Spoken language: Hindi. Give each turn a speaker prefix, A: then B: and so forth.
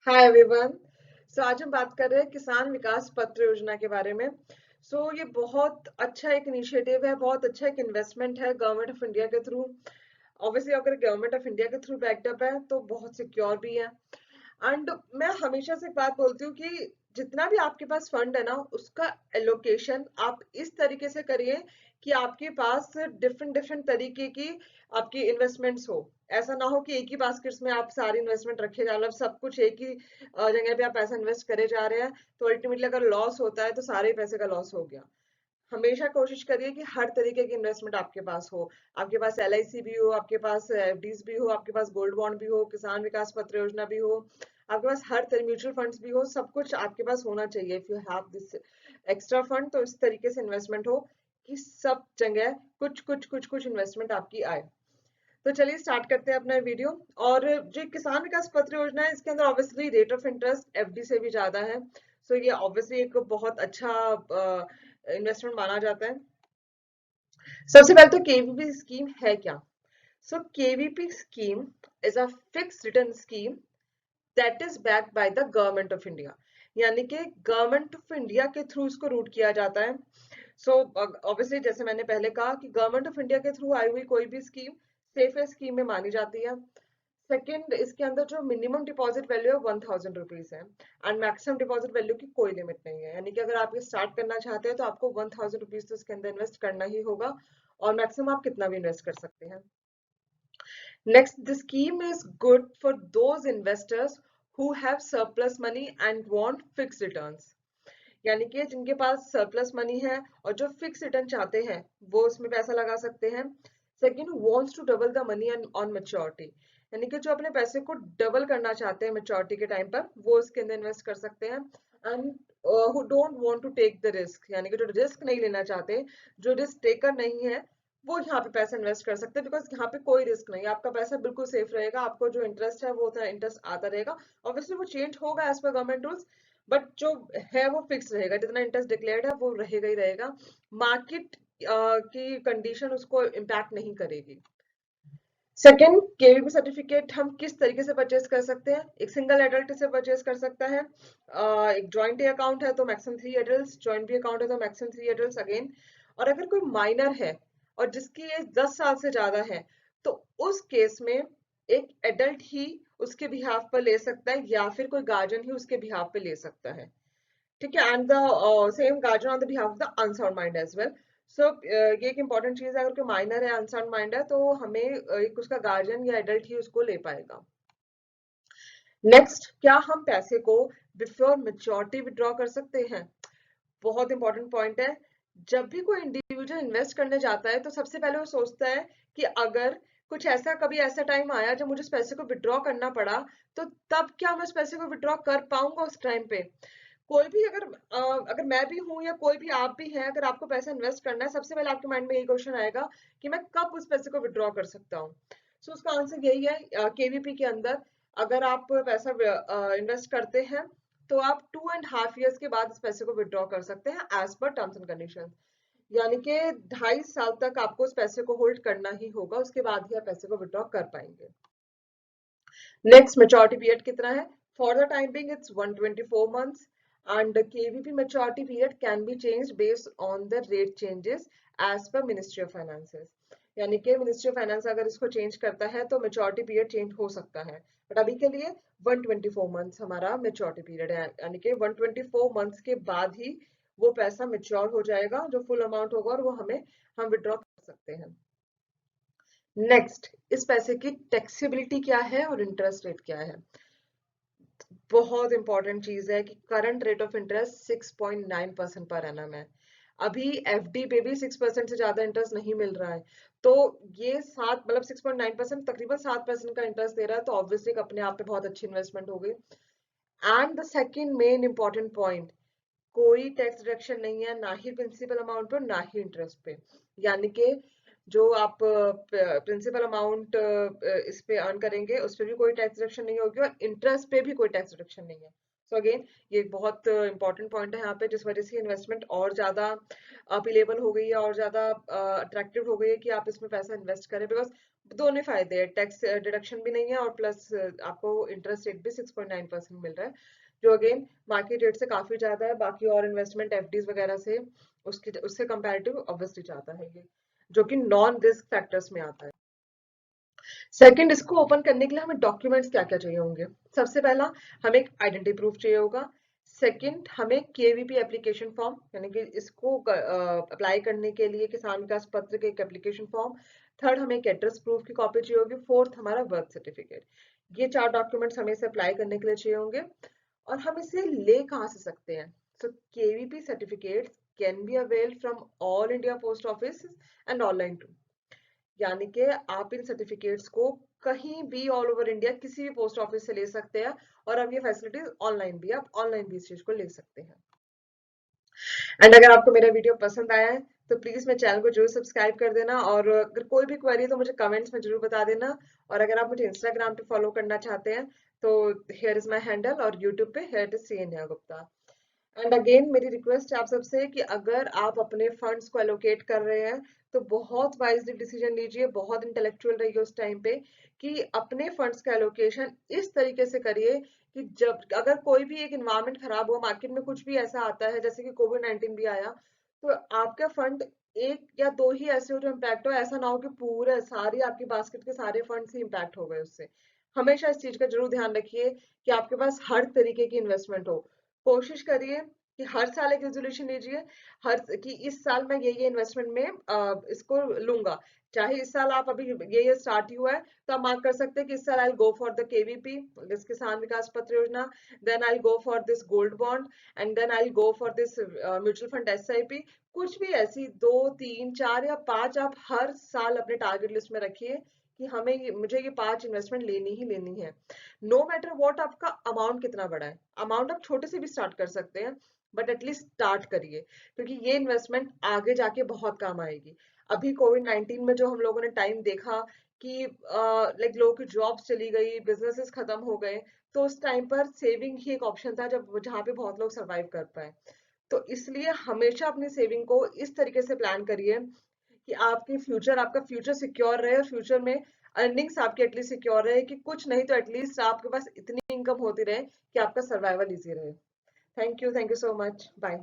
A: Hi everyone. आज हम बात कर रहे हैं किसान विकास पत्र योजना के बारे में। ये बहुत अच्छा एक इनिशिएटिव है, बहुत अच्छा एक इन्वेस्टमेंट है गवर्नमेंट ऑफ इंडिया के थ्रू। ऑब्वियसली अगर गवर्नमेंट ऑफ इंडिया के थ्रू बैक्ड अप है तो बहुत सिक्योर भी है। एंड मैं हमेशा से एक बात बोलती हूँ कि जितना भी आपके पास फंड है ना, उसका एलोकेशन आप इस तरीके से करिए कि आपके पास डिफरेंट डिफरेंट तरीके की आपकी इन्वेस्टमेंट्स हो। ऐसा ना हो कि एक ही बास्केट्स में आप सारी इन्वेस्टमेंट रखे जा, मतलब सब कुछ एक ही जगह पे आप पैसा इन्वेस्ट करे जा रहे हैं, तो अल्टीमेटली अगर लॉस होता है तो सारे पैसे का लॉस हो गया। हमेशा कोशिश करिए कि हर तरीके की इन्वेस्टमेंट आपके पास हो। आपके पास एलआईसी भी हो, आपके पास एफडीज भी हो, आपके पास गोल्ड बॉन्ड भी हो, किसान विकास पत्र योजना भी हो, आपके पास हर तरह म्यूचुअल फंड्स भी हो, सब कुछ आपके पास होना चाहिए। If you have this extra fund तो इस तरीके से इन्वेस्टमेंट हो कि सब जगह कुछ कुछ कुछ कुछ इन्वेस्टमेंट आपकी आए। तो चलिए स्टार्ट करते हैं अपना वीडियो। और जो किसान विकास पत्र योजना है, इसके अंदर obviously rate of interest FD से भी ज्यादा है। ये ऑब्वियसली एक बहुत अच्छा इन्वेस्टमेंट माना जाता है। सबसे पहले तो केवीपी स्कीम है क्या? KVP scheme is a fix return scheme that is backed by the government of India. यानी कि गवर्नमेंट ऑफ इंडिया के थ्रू इसको रूट किया जाता है। ऑब्वियसली जैसे मैंने पहले कहा कि गवर्नमेंट ऑफ इंडिया के थ्रू आई हुई कोई भी स्कीम सेफेस्ट स्कीम में मानी जाती है। सेकंड, इसके अंदर जो मिनिमम डिपॉजिट वैल्यू है 1000 रुपीज है। एंड मैक्सिमम डिपॉजिट वैल्यू की कोई लिमिट नहीं है, यानी कि अगर आप ये स्टार्ट करना चाहते हैं तो आपको 1000 रुपीज तो इसके अंदर इन्वेस्ट करना ही होगा, और मैक्सिमम आप कितना भी इन्वेस्ट कर सकते हैं। Next, the scheme is good for those investors who have surplus money and want fix returns. यानी कि जिनके पास सरप्लस मनी है और जो फिक्स रिटर्न चाहते हैं वो उसमें पैसा लगा सकते हैं। Second, wants to double the money on maturity. यानी कि जो अपने पैसे को डबल करना चाहते हैं मैच्योरिटी के टाइम पर, वो इसके अंदर इन्वेस्ट कर सकते हैं। And who don't want to take the risk, यानी कि जो रिस्क नहीं लेना चाहते, जो रिस्क टेकर नहीं है, वो यहाँ पे पैसा इन्वेस्ट कर सकते हैं। बिकॉज यहाँ पे कोई रिस्क नहीं है, आपका पैसा बिल्कुल सेफ रहेगा, आपको जो इंटरेस्ट है वो उतना इंटरेस्ट आता रहेगा। ऑब्वियसली वो चेंज होगा as per government rules, but जो है वो फिक्स रहेगा, जितना इंटरेस्ट डिक्लेयर्ड है वो रहेगा ही रहेगा। मार्केट की कंडीशन उसको इम्पैक्ट नहीं करेगी। सेकेंड, केवीपी सर्टिफिकेट हम किस तरीके से परचेज कर सकते हैं? एक सिंगल एडल्ट से परचेज कर सकता है। एक जॉइंट अकाउंट है तो मैक्सिमम 3 एडल्ट, जॉइंट भी अकाउंट है तो मैक्सिमम 3 एडल्ट अगेन। और अगर कोई माइनर है और जिसकी एज 10 साल से ज्यादा है, तो उस केस में एक एडल्ट ही उसके बिहाफ पर ले सकता है, या फिर कोई गार्जियन ही उसके बिहाफ पे ले सकता है। ठीक है, and the same guardian on the behalf of the unsound mind as well. ये एक इंपॉर्टेंट चीज है, अगर कोई माइनर है, अनसाउंड माइंड है, तो हमें एक उसका गार्जियन या एडल्ट ही उसको ले पाएगा। नेक्स्ट, क्या हम पैसे को बिफोर मेच्योरिटी विड्रॉ कर सकते हैं? बहुत इंपॉर्टेंट पॉइंट है। जब भी कोई इंडिविजुअल इन्वेस्ट करने जाता है तो सबसे पहले वो सोचता है कि अगर कुछ ऐसा कभी ऐसा टाइम आया जब मुझे उस पैसे को विड्रॉ करना पड़ा, तो तब क्या मैं उस पैसे को विड्रॉ कर पाऊंगा उस टाइम पे? कोई भी अगर मैं भी हूं या कोई भी आप भी हैं, अगर आपको पैसा इन्वेस्ट करना है, सबसे पहले आपके माइंड में यही क्वेश्चन आएगा कि मैं कब उस पैसे को विड्रॉ कर सकता हूँ। उसका आंसर यही है, केवीपी के अंदर अगर आप पैसा इन्वेस्ट करते हैं तो आप 2.5 years के बाद इस पैसे को विड्रॉ कर सकते हैं as per terms and condition. यानी कि 2.5 साल तक आपको उस पैसे को होल्ड करना ही होगा, उसके बाद ही आप पैसे को विड्रॉ कर पाएंगे। नेक्स्ट, मेच्योरिटी पीरियड कितना है? For the time being it's 124 months, and the KVP maturity period can be changed based on the rate changes as per Ministry of Finances। यानी कि मिनिस्ट्री ऑफ फाइनेंस अगर इसको चेंज करता है तो मेच्योरिटी पीरियड चेंज हो सकता है, बट अभी के लिए 124 months हमारा मेच्योरिटी पीरियड है। यानी कि 124 months के बाद ही वो पैसा मेच्योर हो जाएगा, जो फुल अमाउंट होगा, और वो हम विड्रॉ कर सकते हैं। नेक्स्ट, इस पैसे की टैक्सेबिलिटी क्या है और इंटरेस्ट रेट क्या है? बहुत इंपॉर्टेंट चीज है कि current rate of interest 6.9% per annum है। अभी एफडी पे भी 6% से ज्यादा इंटरेस्ट नहीं मिल रहा है। तो ये 6.9%, तकरीबन 7% का इंटरेस्ट दे रहा है, तो ऑब्वियसली अपने आप पे बहुत अच्छी इन्वेस्टमेंट हो गई। And the second main important point, कोई टैक्स डिडक्शन नहीं है, ना ही प्रिंसिपल अमाउंट पे ना ही इंटरेस्ट पे। यानी कि जो आप प्रिंसिपल अमाउंट इस पे अर्न करेंगे उस पे भी कोई टैक्स डिडक्शन नहीं होगी, और इंटरेस्ट पे भी कोई टैक्स डिडक्शन नहीं है। अगेन ये एक बहुत इंपॉर्टेंट पॉइंट है यहाँ पे, जिस वजह से इन्वेस्टमेंट और ज्यादा अपीलेबल हो गई है और ज्यादा अट्रैक्टिव हो गई है कि आप इसमें पैसा इन्वेस्ट करें। बिकॉज दोनों फायदे हैं, टैक्स डिडक्शन भी नहीं है और प्लस आपको इंटरेस्ट रेट भी 6.9% मिल रहा है, जो अगेन मार्केट रेट से काफी ज्यादा है, बाकी और इन्वेस्टमेंट एफडीज वगैरह से उसके उससे कंपैरेटिव ऑब्वियसली ज्यादा है ये, जो कि नॉन रिस्क फैक्टर्स में आता है। सेकंड, इसको ओपन करने के लिए हमें डॉक्यूमेंट्स क्या क्या चाहिए होंगे। सबसे पहला, हमें एक आइडेंटिटी प्रूफ चाहिए होगा। सेकंड, हमें केवीपी एप्लीकेशन फॉर्म, यानी कि इसको अप्लाई करने के लिए किसान विकास पत्र के एक एप्लीकेशन फॉर्म। थर्ड, हमें एक एड्रेस प्रूफ की कॉपी चाहिए होगी। फोर्थ, हमारा बर्थ सर्टिफिकेट। ये 4 डॉक्यूमेंट्स हमें इसे अप्लाई करने के लिए चाहिए होंगे। और हम इसे ले कहाँ से सकते हैं? So KVP certificates can be availed from all India post office and online too, यानी कि आप इन सर्टिफिकेट्स को कहीं भी ऑल ओवर इंडिया किसी भी पोस्ट ऑफिस से ले सकते हैं, और अब ये फैसिलिटीज ऑनलाइन भी, आप ऑनलाइन भी इस चीज को ले सकते हैं। एंड अगर आपको मेरा वीडियो पसंद आया है तो प्लीज मेरे चैनल को जरूर सब्सक्राइब कर देना, और अगर कोई भी क्वेरी तो मुझे कमेंट्स में जरूर बता देना। और अगर आप मुझे इंस्टाग्राम पे फॉलो करना चाहते हैं तो हियर इज माय हैंडल, और यूट्यूब पे here it is C Neha Gupta. And again मेरी रिक्वेस्ट है आप सबसे कि अगर आप अपने फंड्स को एलोकेट कर रहे हैं तो बहुत वाइजली डिसीजन लीजिए, बहुत इंटेलेक्चुअल रहिए उस टाइम पे, कि अपने फंड्स का एलोकेशन इस तरीके से करिए कि जब अगर कोई भी एक इन्वायरमेंट खराब हुआ, मार्केट में कुछ भी ऐसा आता है जैसे कि कोविड-19 भी आया, तो आपका फंड एक या दो ही ऐसे हो जो इम्पैक्ट हो, ऐसा ना हो कि पूरे सारी आपकी बास्केट के सारे फंड्स ही इम्पैक्ट हो गए उससे। हमेशा इस चीज का जरूर ध्यान रखिए कि आपके पास हर तरीके की इन्वेस्टमेंट हो। कोशिश करिए कि हर साल एक रेजोल्यूशन लीजिए, हर कि इस साल मैं ये इन्वेस्टमेंट में इसको लूंगा। चाहे इस साल आप अभी ये स्टार्ट ही हुआ है तो आप मार्क कर सकते हैं कि इस साल I go for the KVP, this Kisan Vikas Patra Yojana, then I go for this gold bond, and then I go for this mutual fund SIP. कुछ भी ऐसी 2 3 4 या 5 आप हर साल अपने टारगेट लिस्ट में रखिए कि मुझे ये 5 इन्वेस्टमेंट लेनी ही लेनी है। नो मैटर व्हाट आपका अमाउंट कितना बड़ा है, अमाउंट आप छोटे से भी स्टार्ट कर सकते हैं, बट एटलीस्ट स्टार्ट करिए, क्योंकि ये इन्वेस्टमेंट आगे जाके बहुत काम आएगी। अभी कोविड-19 में जो हम लोगों ने टाइम देखा कि लाइक लोगों की जॉब्स चली गई, बिजनेसेस खत्म हो गए, तो उस टाइम पर सेविंग ही एक ऑप्शन था जब जहाँ पे बहुत लोग सरवाइव कर पाए। तो इसलिए हमेशा अपनी सेविंग को इस तरीके से प्लान करिए कि आपका फ्यूचर सिक्योर रहे, और फ्यूचर में अर्निंग्स आपकी एटलीस्ट सिक्योर रहे, कि कुछ नहीं तो एटलीस्ट आपके पास इतनी इनकम होती रहे कि आपका सर्वाइवल इजी रहे। Thank you so much, bye.